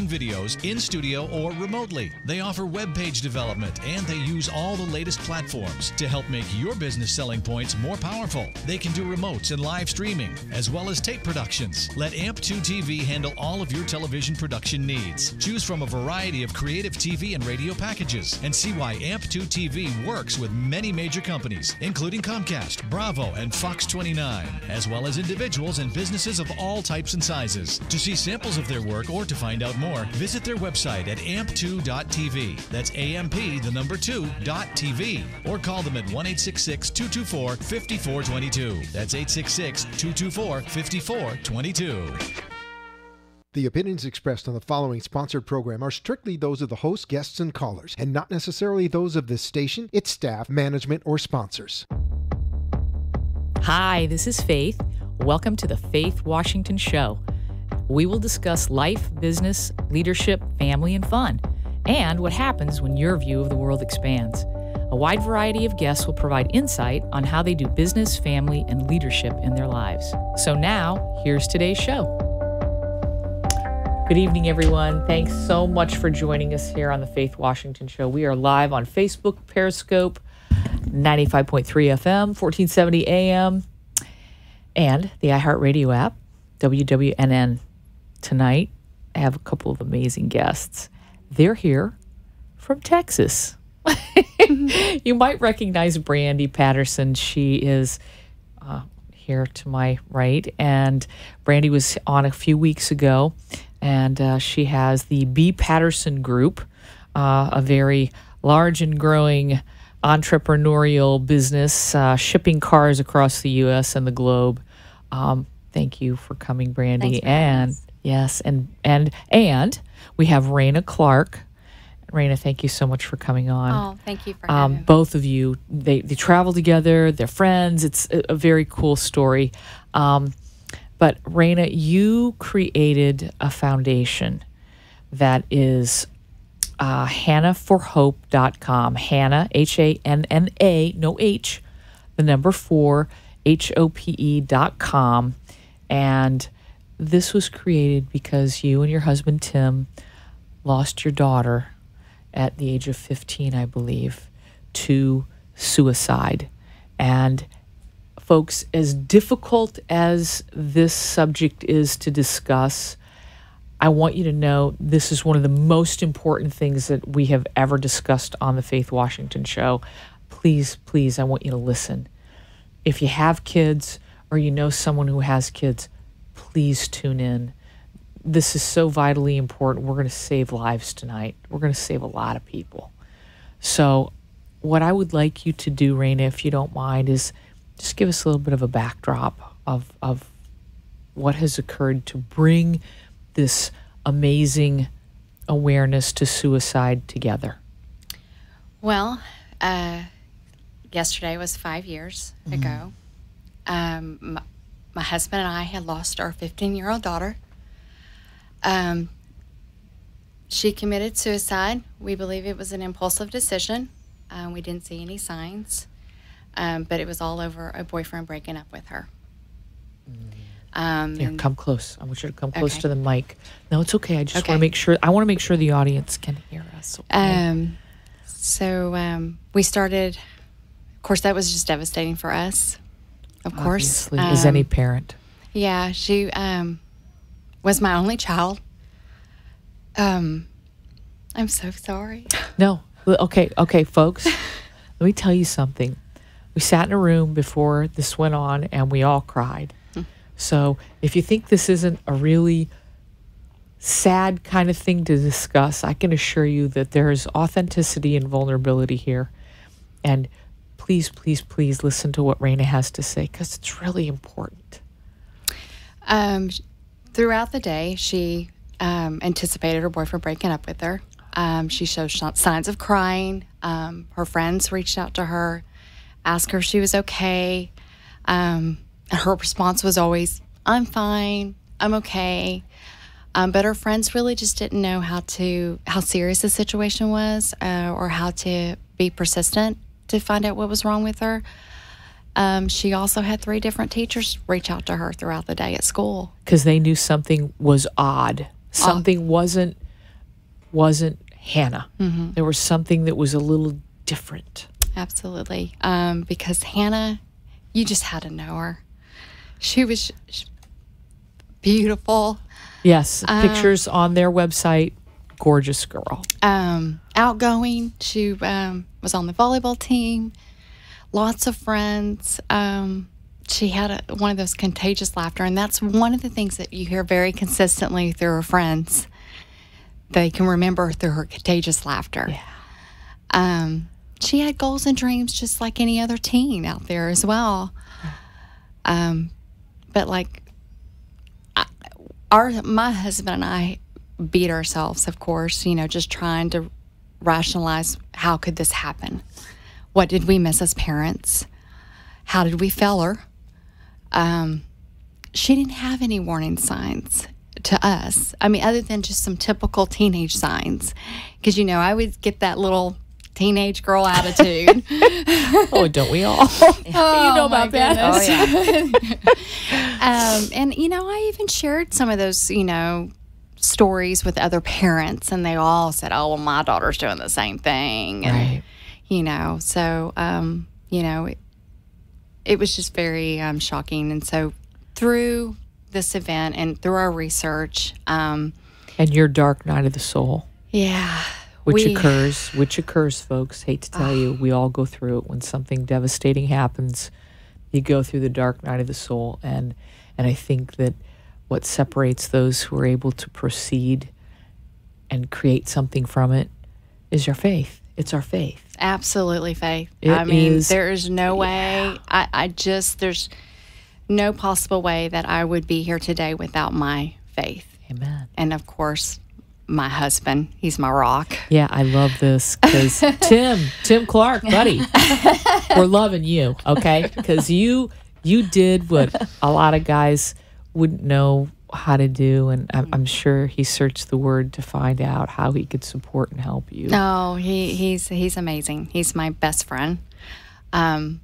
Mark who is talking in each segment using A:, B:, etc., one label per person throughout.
A: videos in studio or remotely. They offer web page development, and they use all the latest platforms to help make your business selling points more powerful. They can do remotes and live streaming, as well as tape productions. Let AMP2 TV handle all of your television production needs. Choose from a variety of creative TV and radio packages, and see why AMP2 TV works with many major companies, including Comcast, Bravo, and Fox 29, as well as individuals and businesses of all types and sizes. To see samples of their work or to find out more, visit their website at amp2.tv. That's AMP2.tv. Or call them at 1-866-224-5422. That's 866-224-5422.
B: The opinions expressed on the following sponsored program are strictly those of the host, guests, and callers, and not necessarily those of this station, its staff, management, or sponsors.
C: Hi, this is Faith. Welcome to the Faith Washington Show. We will discuss life, business, leadership, family, and fun, and what happens when your view of the world expands. A wide variety of guests will provide insight on how they do business, family, and leadership in their lives. So now, here's today's show. Good evening, everyone. Thanks so much for joining us here on the Faith Washington Show. We are live on Facebook, Periscope, 95.3 FM, 1470 AM, and the iHeartRadio app, WWNN. Tonight, I have a couple of amazing guests. They're here from Texas. You might recognize Brandy Patterson. She is here to my right, and Brandy was on a few weeks ago, and she has the B. Patterson Group, a very large and growing entrepreneurial business, shipping cars across the U.S. and the globe. Thank you for coming, Brandy.
D: Thanks for
C: Yes, and we have Raina Clark. Raina, thank you so much for coming on.
D: Oh, thank you for having me.
C: Both of you, they travel together, they're friends. It's a very cool story. But Raina, you created a foundation that is HannahForHope.com. Hannah, H-A-N-N-A, no H, the number 4, HOPE.com. And this was created because you and your husband, Tim, lost your daughter at the age of 15, I believe, to suicide. And folks, as difficult as this subject is to discuss, I want you to know this is one of the most important things that we have ever discussed on the Faith Washington Show. Please, please, I want you to listen. If you have kids or you know someone who has kids, please tune in. This is so vitally important. We're going to save lives tonight. We're going to save a lot of people. So what I would like you to do, Raina, if you don't mind, is just give us a little bit of a backdrop of what has occurred to bring this amazing awareness to suicide together.
D: Well, yesterday was 5 years ago. My husband and I had lost our 15-year-old daughter. She committed suicide. We believe it was an impulsive decision. We didn't see any signs, but it was all over a boyfriend breaking up with her.
C: Here, come close. I want you to come close
D: Okay.
C: to the mic. No, it's okay. I just want to make sure. I want to make sure the audience can hear us. Okay?
D: So we started. Of course, that was just devastating for us. Of course,
C: Obviously, as any parent.
D: Yeah, she was my only child. I'm so sorry.
C: No. Okay, folks. Let me tell you something. We sat in a room before this went on, and we all cried. So if you think this isn't a really sad kind of thing to discuss, I can assure you that there is authenticity and vulnerability here. And please, please, please listen to what Raina has to say, because it's really important.
D: Throughout the day, she anticipated her boyfriend breaking up with her. She showed signs of crying. Her friends reached out to her, asked her if she was okay. Her response was always, "I'm fine, I'm okay." But her friends really just didn't know how serious the situation was, or how to be persistent to find out what was wrong with her. She also had 3 different teachers reach out to her throughout the day at school.
C: Because they knew something was odd. Something wasn't wasn't Hannah. There was something that was a little different.
D: Absolutely. Because Hannah, you just had to know her. She was beautiful.
C: Yes, pictures on their website. Gorgeous girl.
D: Outgoing. She was on the volleyball team. Lots of friends. She had one of those contagious laughter, and that's one of the things that you hear very consistently through her friends. They can remember through her contagious laughter.
C: Yeah.
D: She had goals and dreams just like any other teen out there as well. But like my husband and I beat ourselves, of course, just trying to rationalize how could this happen? What did we miss as parents? How did we fail her? She didn't have any warning signs to us. I mean, other than just some typical teenage signs. Because, I would get that little teenage girl attitude.
C: Oh, don't we all? You know about that.
D: Oh, yeah. And, I even shared some of those, stories with other parents, and they all said, oh, well, my daughter's doing the same thing. And,
C: Right.
D: So, it was just very shocking. And so through this event and through our research.
C: And your dark night of the soul.
D: Yeah.
C: Which occurs, folks. Hate to tell you, we all go through it. When something devastating happens, you go through the dark night of the soul. And I think that what separates those who are able to proceed and create something from it is your faith. It's our faith.
D: Absolutely faith.
C: Is,
D: there is no way. There's no possible way that I would be here today without my faith.
C: Amen.
D: And of course, my husband. He's my rock.
C: Yeah, I love this because Tim Clark, buddy, we're loving you, okay? Because you did what a lot of guys wouldn't know how to do, and I'm sure he searched the word to find out how he could support and help you.
D: No, he's amazing. He's my best friend. And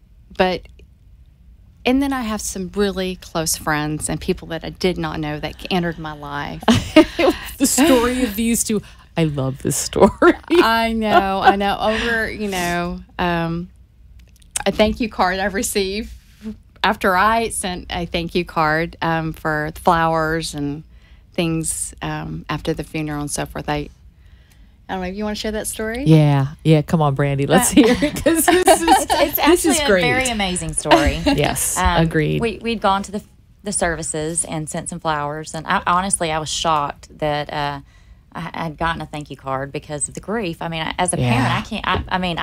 D: then I have some really close friends and people that I did not know that entered my life.
C: The story of these two, I love this story.
D: I know. Over, a thank you card I received after I sent a thank you card for flowers and things after the funeral and so forth. I don't know if you want to share that story.
C: Yeah. Come on, Brandy, let's hear it because
E: it's actually
C: is great.
E: A very amazing story.
C: Yes, agreed.
E: We'd gone to the services and sent some flowers, and I was shocked that I had gotten a thank you card because of the grief. I mean, as a parent, I can't. I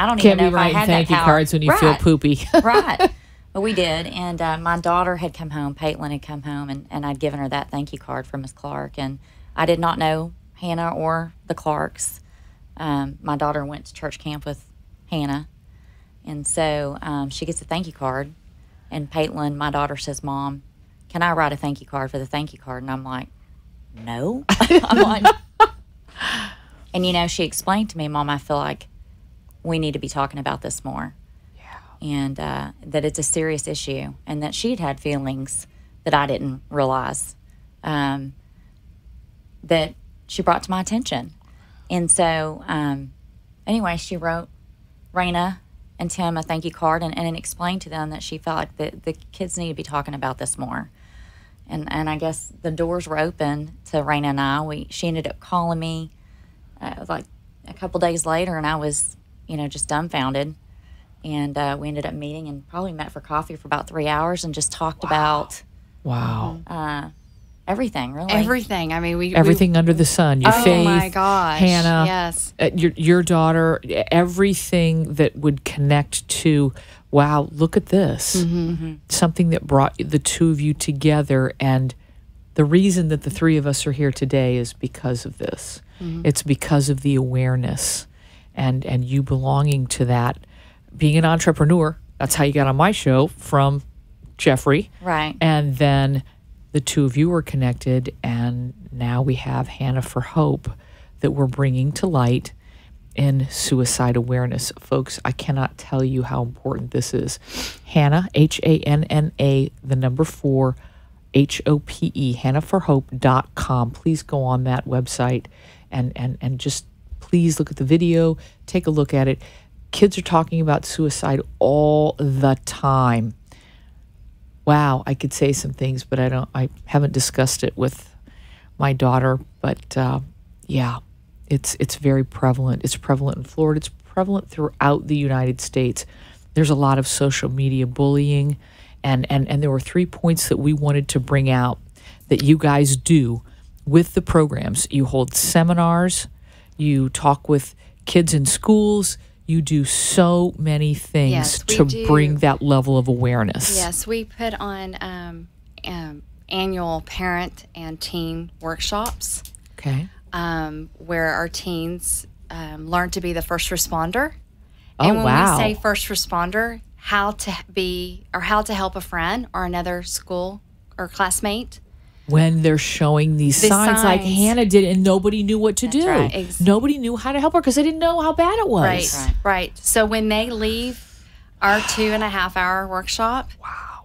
E: don't even know if I had that power.
C: Can't be writing thank you cards when you feel poopy.
E: Right. But we did, and my daughter had come home. Paitlin had come home, and I'd given her that thank you card from Miss Clark, and I did not know Hannah or the Clarks. My daughter went to church camp with Hannah, and so she gets a thank you card, and Paitlin, my daughter, says, "Mom, can I write a thank you card for the thank you card?" And I'm like, "No." I'm like, and she explained to me, "Mom, I feel like we need to be talking about this more." And that it's a serious issue, and that she'd had feelings that I didn't realize that she brought to my attention. And so, anyway, she wrote Raina and Tim a thank you card and explained to them that she felt like the kids need to be talking about this more. And I guess the doors were open to Raina and I. She ended up calling me like a couple days later, and I was, just dumbfounded. And we ended up meeting and probably met for coffee for about 3 hours and just talked about everything, really.
D: Everything. I mean,
C: everything under the sun. Your faith,
D: my gosh,
C: Hannah,
D: yes,
C: your daughter, everything that would connect to. Wow, look at this. Something that brought the two of you together, and the reason that the three of us are here today is because of this. It's because of the awareness, and you belonging to that. Being an entrepreneur, that's how you got on my show from Jeffrey.
E: Right.
C: And then the two of you were connected, and now we have Hannah for Hope that we're bringing to light in suicide awareness. Folks, I cannot tell you how important this is. Hannah, HANNA, 4, HOPE, HannahForHope.com. Please go on that website and just please look at the video, take a look at it. Kids are talking about suicide all the time. Wow, I could say some things, but I haven't discussed it with my daughter, but yeah, it's very prevalent. It's prevalent in Florida. It's prevalent throughout the United States. There's a lot of social media bullying, and there were 3 points that we wanted to bring out that you guys do with the programs. You hold seminars, you talk with kids in schools, you do so many things to bring that level of awareness.
D: Yes, we put on annual parent and teen workshops.
C: Okay.
D: Where our teens learn to be the first responder.
C: Oh,
D: and when
C: wow.
D: we say first responder, how to help a friend or another school or classmate.
C: When they're showing these signs like Hannah did, and nobody knew what to do.
D: Right.
C: Nobody knew how to help her because they didn't know how bad it was.
D: Right. So when they leave our 2.5-hour workshop,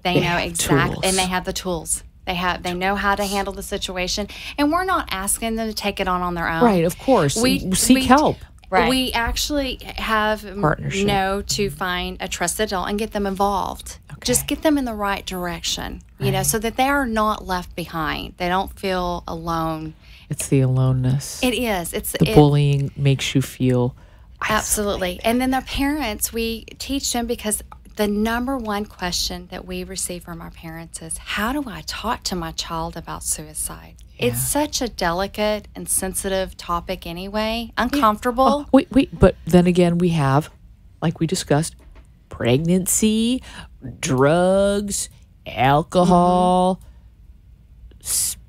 D: they know exactly, and they have the tools. They know how to handle the situation, and we're not asking them to take it on their own.
C: Right, of course. We seek help.
D: Right. We actually have
C: partnership
D: to find a trusted adult and get them involved. Okay. Just get them in the right direction, so that they are not left behind. They don't feel alone.
C: It's the aloneness.
D: It is. It's
C: the bullying makes you feel
D: absolutely. And then their parents, we teach them, because the number one question that we receive from our parents is, how do I talk to my child about suicide? Yeah. It's such a delicate and sensitive topic anyway, uncomfortable.
C: Oh, wait. But then again, we have, like we discussed, pregnancy, drugs, alcohol,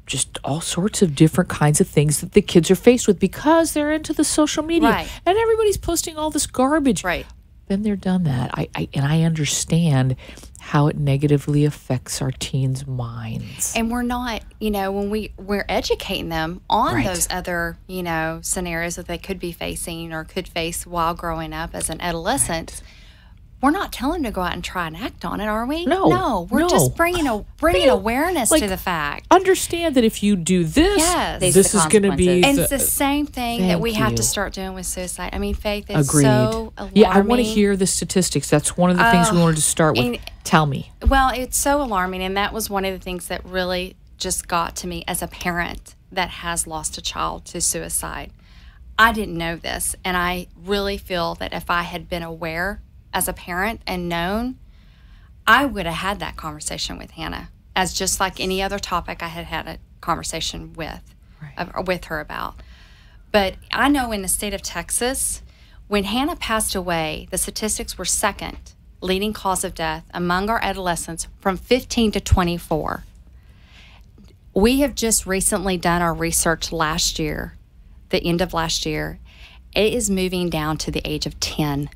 C: just all sorts of different kinds of things that the kids are faced with because they're into the social media.
D: Right.
C: And everybody's posting all this garbage.
D: Right.
C: Been there, done that. I understand how it negatively affects our teens' minds.
D: And we're not, when we're educating them on those other, scenarios that they could be facing or could face while growing up as an adolescent. We're not telling them to go out and try and act on it, are we?
C: No.
D: We're just bringing awareness to the fact.
C: Understand that if you do this, this is going to be.
D: And it's the same thing that we have to start doing with suicide. I mean, Faith, is
C: Agreed.
D: So alarming.
C: Yeah, I want to hear the statistics. That's one of the things we wanted to start with. Tell me.
D: Well, it's so alarming, and that was one of the things that really just got to me as a parent that has lost a child to suicide. I didn't know this, and I really feel that if I had been aware as a parent and known, I would have had that conversation with Hannah, as just like any other topic I had a conversation with her about. But I know in the state of Texas, when Hannah passed away, the statistics were second leading cause of death among our adolescents from 15 to 24. We have just recently done our research last year, the end of last year. It is moving down to the age of 10.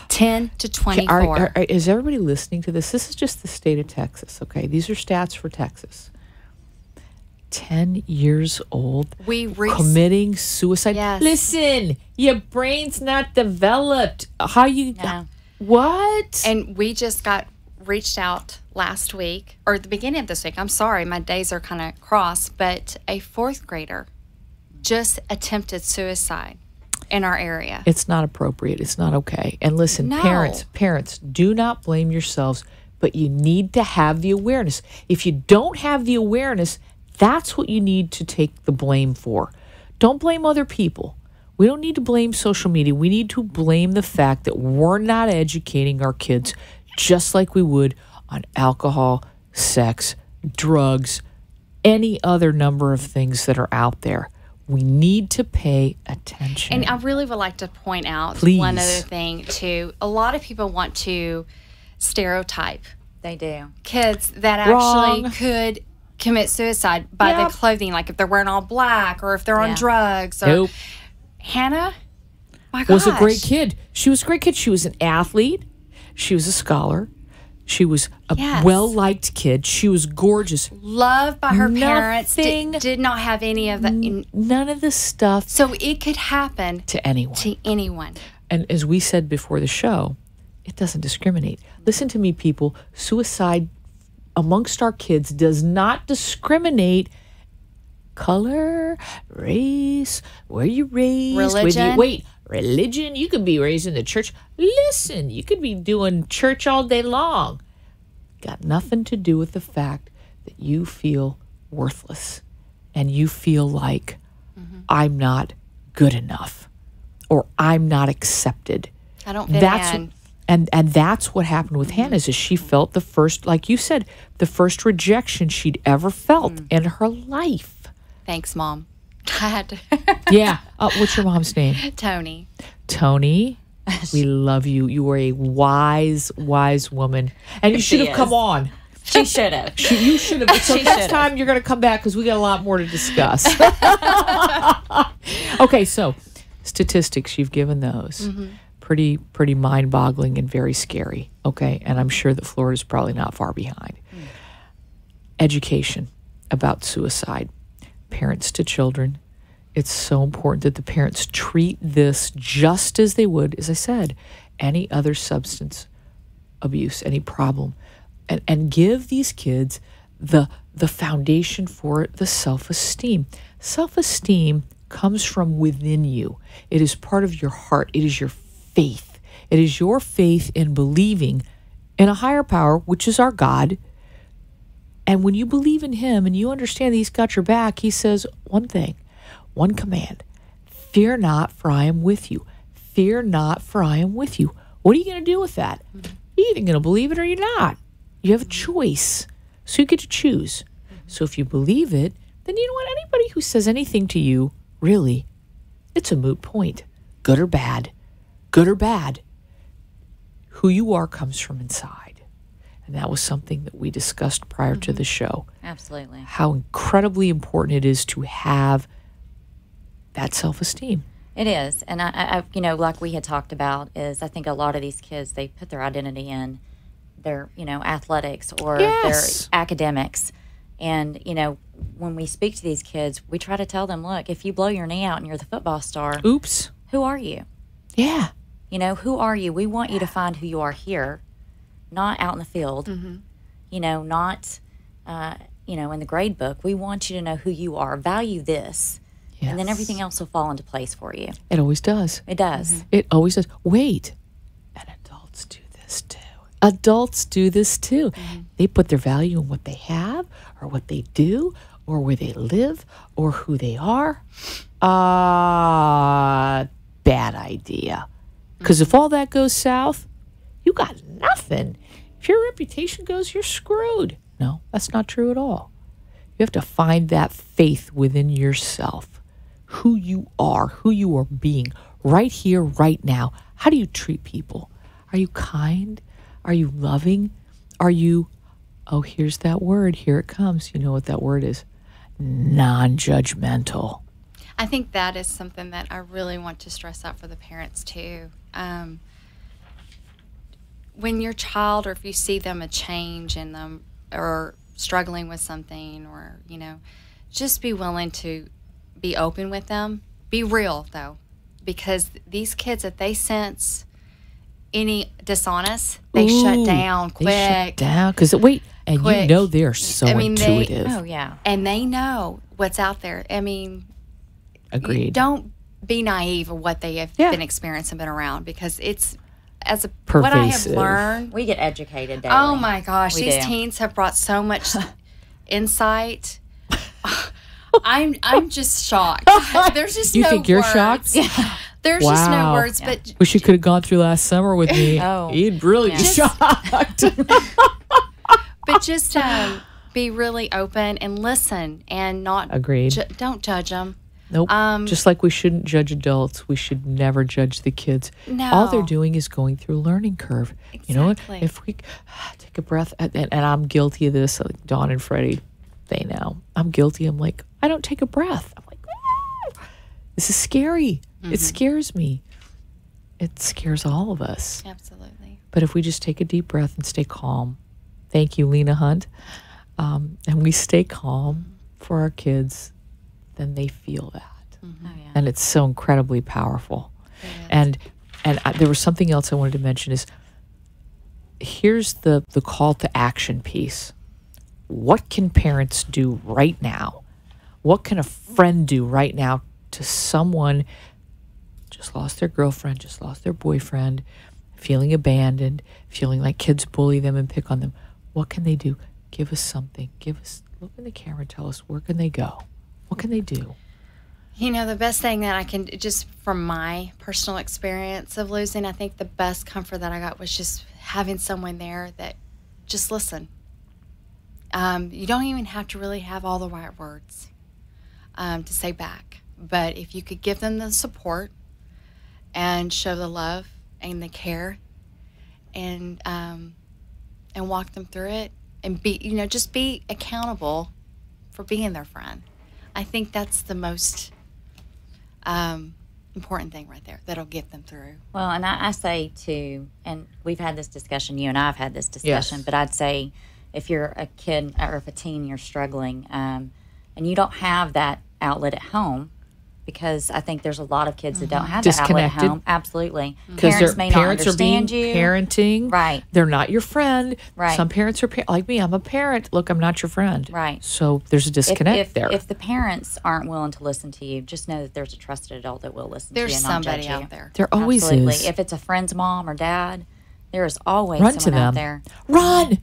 D: 10 to 24.
C: Is everybody listening to this? This is just the state of Texas, okay? These are stats for Texas. 10 years old, committing suicide.
D: Yes.
C: Listen, your brain's not developed. How you...
D: No.
C: What?
D: And we just got reached out last week, or at the beginning of this week. I'm sorry, my days are kind of cross, but a 4th grader just attempted suicide in our area.
C: It's not appropriate. It's not okay. And listen, parents, do not blame yourselves, but you need to have the awareness. If you don't have the awareness, that's what you need to take the blame for. Don't blame other people. We don't need to blame social media. We need to blame the fact that we're not educating our kids just like we would on alcohol, sex, drugs, any other number of things that are out there. We need to pay attention.
D: And I really would like to point out one other thing, too. A lot of people want to stereotype.
E: They do.
D: Kids that actually could commit suicide by their clothing, like if they're wearing all black or if they're on drugs. Or Hannah, my gosh.
C: Was a great kid. She was a great kid. She was an athlete. She was a scholar. She was a well-liked kid. She was gorgeous.
D: Loved by her parents. Did not have any of that.
C: None of the stuff.
D: So it could happen
C: to anyone.
D: And
C: as we said before the show, it doesn't discriminate. Listen to me, people. Suicide amongst our kids does not discriminate color, race, where you raised,
D: Religion.
C: Religion. You could be raised in the church. Listen, you could be doing church all day long. Got nothing to do with the fact that you feel worthless and you feel like I'm not good enough or I'm not accepted.
D: I don't fit in.
C: And that's what happened with Hannah is she felt the first, like you said, the first rejection she'd ever felt in her life.
D: Thanks, Mom. I had to.
C: Yeah. What's your mom's name?
D: Tony.
C: Tony. We love you. You were a wise, wise woman. And you should have come on.
E: She should have.
C: You should have. So
E: She
C: next
E: should've.
C: time you're going to come back because we got a lot more to discuss. Okay, so statistics, you've given those. Pretty mind-boggling and very scary. Okay, and I'm sure that Florida's probably not far behind. Education about suicide. Parents to children. It's so important that the parents treat this just as they would, as I said, any other substance abuse, any problem, and give these kids the foundation for it, the self-esteem. Self-esteem comes from within you. It is part of your heart. It is your faith. It is your faith in believing in a higher power, which is our God. And when you believe in him and you understand that he's got your back, he says one thing, one command: fear not, for I am with you. Fear not, for I am with you. What are you going to do with that? You're either going to believe it or you're not. You have a choice. So you get to choose. So if you believe it, then you know what? Anybody who says anything to you, really, it's a moot point. Good or bad. Good or bad. Who you are comes from inside. And that was something that we discussed prior to the show.
E: Absolutely.
C: How incredibly important it is to have that self-esteem.
E: It is. And I like we had talked about, is I think a lot of these kids, they put their identity in their, athletics or
C: Yes.
E: their academics. And, when we speak to these kids, we try to tell them, look, if you blow your knee out and you're the football star,
C: Oops.
E: who are you?
C: Yeah.
E: Who are you? We want you to find who you are here, not out in the field, not, in the grade book. We want you to know who you are. Value this. And then
C: Yes.
E: everything else will fall into place for you.
C: It always does.
E: It does.
C: It always does. Wait. And adults do this too. Adults do this too. They put their value in what they have or what they do or where they live or who they are. Bad idea. Because if all that goes south, you got nothing. If your reputation goes, you're screwed. No, that's not true at all. You have to find that faith within yourself. Who you are being right here, right now. How do you treat people? Are you kind? Are you loving? Are you, here's that word. Here it comes. You know what that word is? Non-judgmental.
D: I think that is something that I really want to stress out for the parents too. When your child, or if you see them a change in them or struggling with something, or, just be willing to be open with them. Be real though, because these kids, if they sense any dishonest, they shut down quick.
C: They shut down because and
D: Quick.
C: they are so intuitive.
E: Oh, yeah.
D: And they know what's out there.
C: Agreed.
D: Don't be naive of what they have been experiencing and been around, because it's what I have
C: Pervasive.
D: learned.
E: We get educated daily.
D: Oh my gosh,
E: We
D: these
E: do.
D: teens have brought so much insight. I'm just shocked. There's just
C: You
D: no
C: think you're
D: words.
C: shocked?
D: Yeah. There's just no
C: Wow.
D: words, but
C: Wish you could have gone through last summer with me.
E: Oh,
C: You'd really be
E: yeah.
C: shocked.
D: just be really open and listen, and not
C: Agreed.
D: don't judge them.
C: Nope. Just like we shouldn't judge adults, we should never judge the kids.
D: No.
C: All they're doing is going through a learning curve. You know what?
D: Exactly.
C: If we take a breath, and I'm guilty of this, like Dawn and Freddie, they know. I'm guilty. I'm like, I don't take a breath. I'm like, this is scary. It scares me. It scares all of us.
D: Absolutely.
C: But if we just take a deep breath and stay calm, thank you, Lena Hunt, and we stay calm for our kids, then they feel that.
E: Oh, yeah.
C: And it's so incredibly powerful. And there was something else I wanted to mention is, here's the call to action piece. What can parents do right now? What can a friend do right now to someone just lost their girlfriend, just lost their boyfriend, feeling abandoned, feeling like kids bully them and pick on them? What can they do? Give us something. Look in the camera and tell us, where can they go? What can they do?
D: You know, the best thing that I can, just from my personal experience of losing, I think the best comfort that I got was just having someone there that just listen. You don't even have to really have all the right words to say back. But if you could give them the support and show the love and the care and walk them through it and just be accountable for being their friend. I think that's the most important thing right there that'll get them through.
E: Well, and I say too, and we've had this discussion, you and I have had this discussion,
C: Yes.
E: but I'd say if you're a kid or if a teen, you're struggling, and you don't have that outlet at home, because I think there's a lot of kids that don't have that outlet at
C: Disconnected.
E: home. Absolutely.
C: Because
E: Parents may not
C: parents are being
E: understand you.
C: parenting.
E: Right.
C: They're not your friend.
E: Right.
C: Some parents are like me. I'm a parent. Look, I'm not your friend.
E: Right.
C: So there's a disconnect
E: if,
C: there.
E: If the parents aren't willing to listen to you, just know that there's a trusted adult that will listen
D: There's
E: to you and not
D: somebody
E: judge you.
D: out there.
C: There always
E: Absolutely.
C: is.
E: If it's a friend's mom or dad, there is always
C: Run to
E: someone out
C: them.
E: there.
C: Run.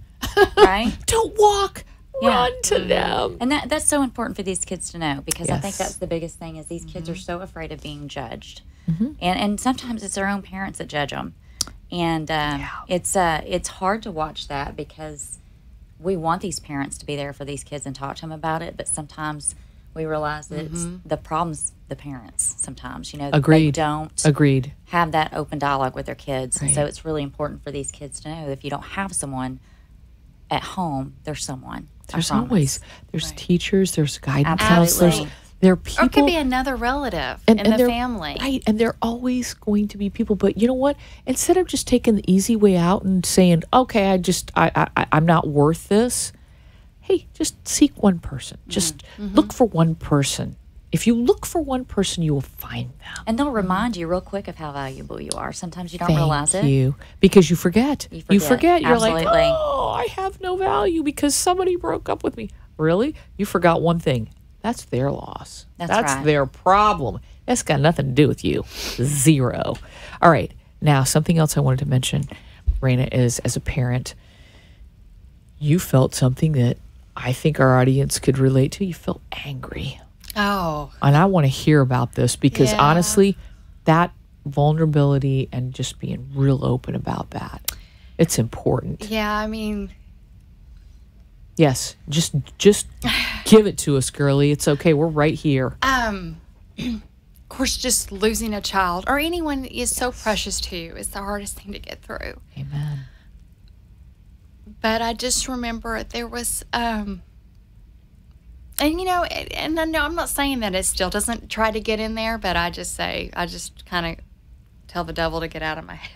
E: Right?
C: Don't walk.
E: Yeah.
C: Run to them.
E: And that's so important for these kids to know, because I think
C: Yes.
E: that's the biggest thing is these kids are so afraid of being judged.
C: Mm-hmm.
E: And sometimes it's their own parents that judge them. And it's hard to watch that, because we want these parents to be there for these kids and talk to them about it, but sometimes we realize that it's the problem's the parents sometimes, that they
C: Agreed.
E: don't
C: Agreed.
E: have that open dialogue with their kids. And so
C: Right.
E: it's really important for these kids to know that if you don't have someone at home, there's someone. I
C: There's
E: promise.
C: always there's teachers, there's guidance
E: Absolutely.
C: counselors. There are people
D: Or it could be another relative
C: and
D: in the
C: they're-
D: family.
C: Right, and they're always going to be people. But you know what? Instead of just taking the easy way out and saying, "Okay, I'm not worth this," hey, just seek one person. Just look for one person. If you look for one person, you will find them.
E: And they'll remind you real quick of how valuable you are. Sometimes you don't realize
C: Thank
E: it.
C: you, because you forget.
E: You forget.
C: You're like,
E: Absolutely.
C: "Oh, I have no value because somebody broke up with me." Really? You forgot one thing. That's their loss.
E: That's right.
C: their problem. That's got nothing to do with you. Zero. All right. Now, something else I wanted to mention, Raina, is as a parent, you felt something that I think our audience could relate to. You felt angry.
D: Oh,
C: And I want to hear about this because
D: Yeah.
C: honestly, that vulnerability and just being real open about that, it's important.
D: yeah. I mean,
C: Yes, just give it to us, girly. It's okay. We're right here.
D: of course, just losing a child or anyone is so precious to you. It's the hardest thing to get through.
C: Amen.
D: But I just remember there was, and I know I'm not saying that it still doesn't try to get in there, but I just kind of tell the devil to get out of my head.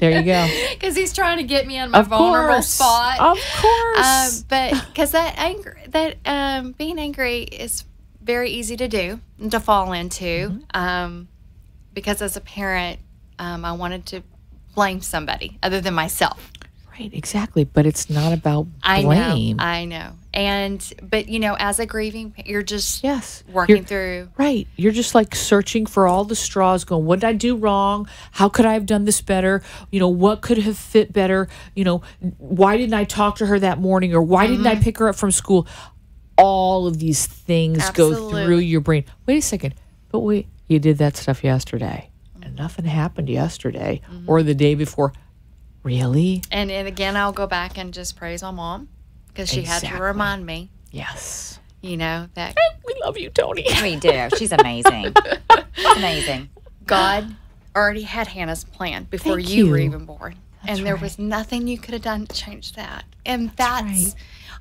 C: There you go.
D: Because he's trying to get me in my vulnerable spot.
C: Of course.
D: But because being angry is very easy to do, to fall into. Because as a parent, I wanted to blame somebody other than myself.
C: Right, exactly. But it's not about blame.
D: I know. But as a grieving, you're just
C: Yes.
D: working
C: You're-
D: through.
C: Right. You're just like searching for all the straws, going, what did I do wrong? How could I have done this better? What could have fit better? Why didn't I talk to her that morning? Or why didn't I pick her up from school? All of these things go
D: Absolutely.
C: through your brain. Wait a second. But wait, you did that stuff yesterday. And nothing happened yesterday or the day before. Really?
D: And again, I'll go back and just praise my mom because she had to
C: Exactly.
D: remind me,
C: Yes.
D: that
C: We love you, Tony.
E: We do. She's amazing. She's amazing.
D: God already had Hannah's plan before
C: Thank
D: you were
C: you.
D: even born. And there was nothing you could have done to change that. And that's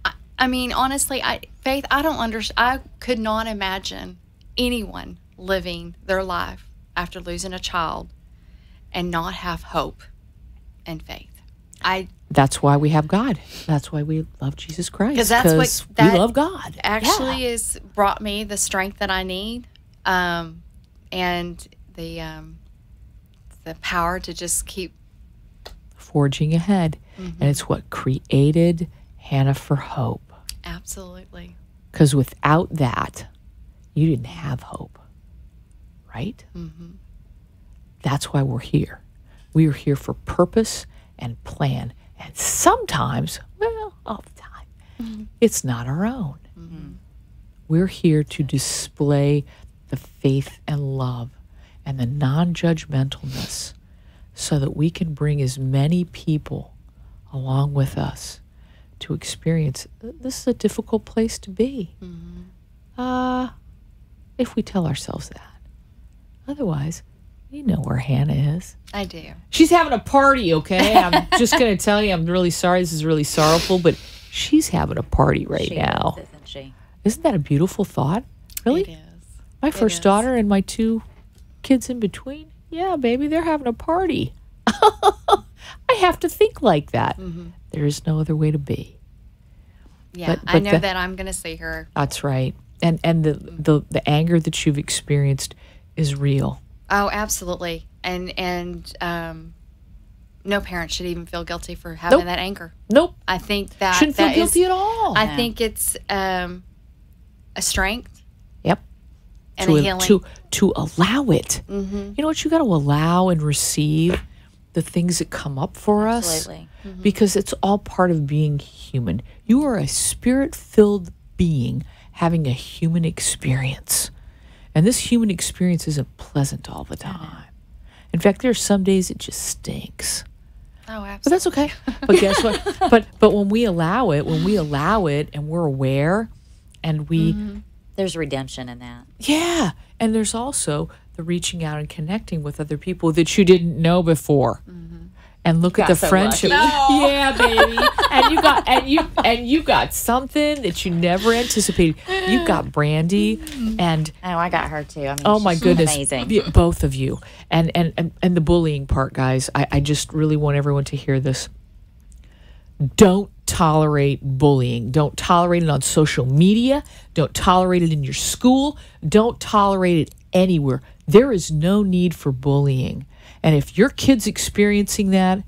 C: right.
D: I mean, honestly, Faith, I could not imagine anyone living their life after losing a child and not have hope and faith.
C: That's why we have God. That's why we love Jesus Christ.
D: 'Cause that's what-
C: 'Cause
D: that
C: we love God.
D: Actually
C: Yeah.
D: has brought me the strength that I need, and the power to just keep.
C: Forging ahead. And it's what created Hannah for Hope.
D: Absolutely.
C: Because without that, you didn't have hope, right? That's why we're here. We are here for purpose and plan. And sometimes, well, all the time, it's not our own. We're here to display the faith and love and the non-judgmentalness so that we can bring as many people along with us to experience this is a difficult place to be. If we tell ourselves that. Otherwise, you know where Hannah is.
D: I do.
C: She's having a party, okay? I'm just going to tell you, I'm really sorry. This is really sorrowful, but she's having a party right now.
E: Is, isn't she?
C: Isn't that a beautiful thought? Really?
D: It is.
C: My first daughter and my 2 kids in between. Yeah, baby, they're having a party. I have to think like that. There is no other way to be.
D: Yeah, I know that I'm going to see her.
C: That's right. And the anger that you've experienced is real.
D: Oh, absolutely. And no parent should even feel guilty for having that anger.
C: Nope.
D: I think that
C: shouldn't feel guilty at all.
D: I think it's a strength.
C: Yep.
D: And a healing.
C: To allow it. You know what? You got to allow and receive the things that come up for us.
E: Absolutely.
C: Because it's all part of being human. You are a spirit-filled being having a human experience. And this human experience isn't pleasant all the time. In fact, there are some days it just stinks.
D: Oh, absolutely.
C: But that's okay. But guess what? But when we allow it and we're aware and we...
E: There's redemption in that.
C: Yeah. And there's also the reaching out and connecting with other people that you didn't know before. And look at the
E: so
C: friendship.
E: lucky.
C: Yeah, baby. And you got something that you never anticipated. You got Brandy and
E: Oh, I got her too. I mean,
C: oh my
E: she's
C: goodness.
E: amazing.
C: Yeah, both of you. And the bullying part, guys. I just really want everyone to hear this. Don't tolerate bullying. Don't tolerate it on social media. Don't tolerate it in your school. Don't tolerate it anywhere. There is no need for bullying. And if your kid's experiencing that,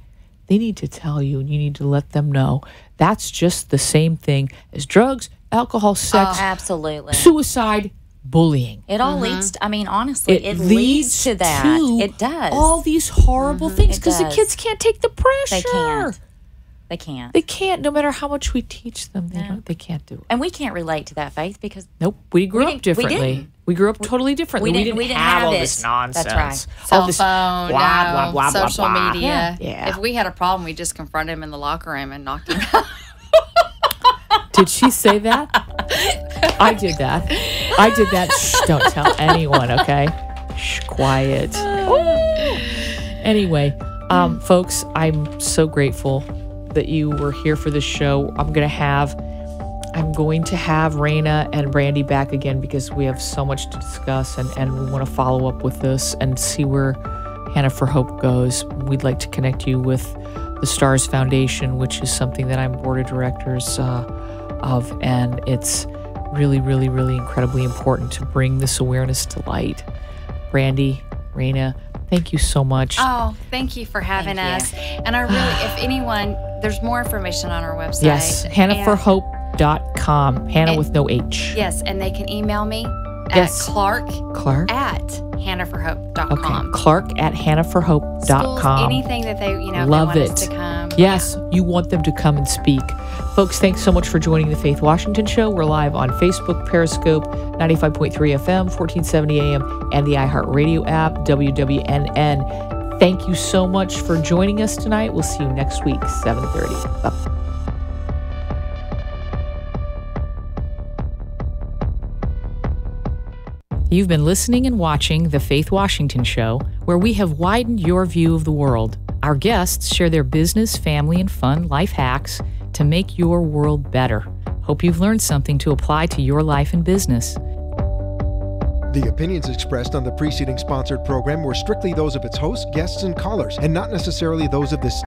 C: they need to tell you and you need to let them know. That's just the same thing as drugs, alcohol, sex,
E: Absolutely.
C: suicide, bullying.
E: It all leads to, I mean, honestly, it
C: leads
E: leads to that.
C: to
E: It does.
C: all these horrible things
E: It
C: because the
E: does.
C: kids can't take the pressure.
E: They can't. They can't.
C: They can't, no matter how much we teach them. They can't do it.
E: And we can't relate to that, Faith, because
C: Nope. We grew up
E: didn't- we
C: differently.
E: didn't.
C: We grew up totally differently. We didn't have all
E: it.
C: this nonsense.
E: That's right.
C: All
D: Cell
C: this
D: phone,
C: blah, blah, blah, blah,
D: social
C: blah.
D: media.
C: Yeah.
D: If we had a problem, we just confronted him in the locker room and knocked him out.
C: Did she say that? I did that. Shh, don't tell anyone, okay? Shh, quiet. Anyway, folks, I'm so grateful that you were here for this show. I'm going to have Raina and Brandy back again because we have so much to discuss and we want to follow up with this and see where Hannah for Hope goes. We'd like to connect you with the Stars Foundation, which is something that I'm board of directors of, and it's really, really, really incredibly important to bring this awareness to light. Brandy, Raina, thank you so much.
D: Oh, thank you for having
E: Thank
D: us. And I really, if anyone, there's more information on our website.
C: Yes, HannahForHope.com. Hannah with no H.
D: Yes, and they can email me
C: Yes.
D: at Clark
C: Clark?
D: at HannahForHope.com.
C: Okay, Clark at HannahForHope.com.
D: Schools, anything that they,
C: Love
D: they want
C: it.
D: us to come.
C: Yes, you want them to come and speak. Folks, thanks so much for joining the Faith Washington Show. We're live on Facebook, Periscope, 95.3 FM, 1470 AM, and the iHeartRadio app, WWNN. Thank you so much for joining us tonight. We'll see you next week, 7:30. Bye. You've been listening and watching The Faith Washington Show, where we have widened your view of the world. Our guests share their business, family, and fun life hacks to make your world better. Hope you've learned something to apply to your life and business.
B: The opinions expressed on the preceding sponsored program were strictly those of its hosts, guests, and callers, and not necessarily those of this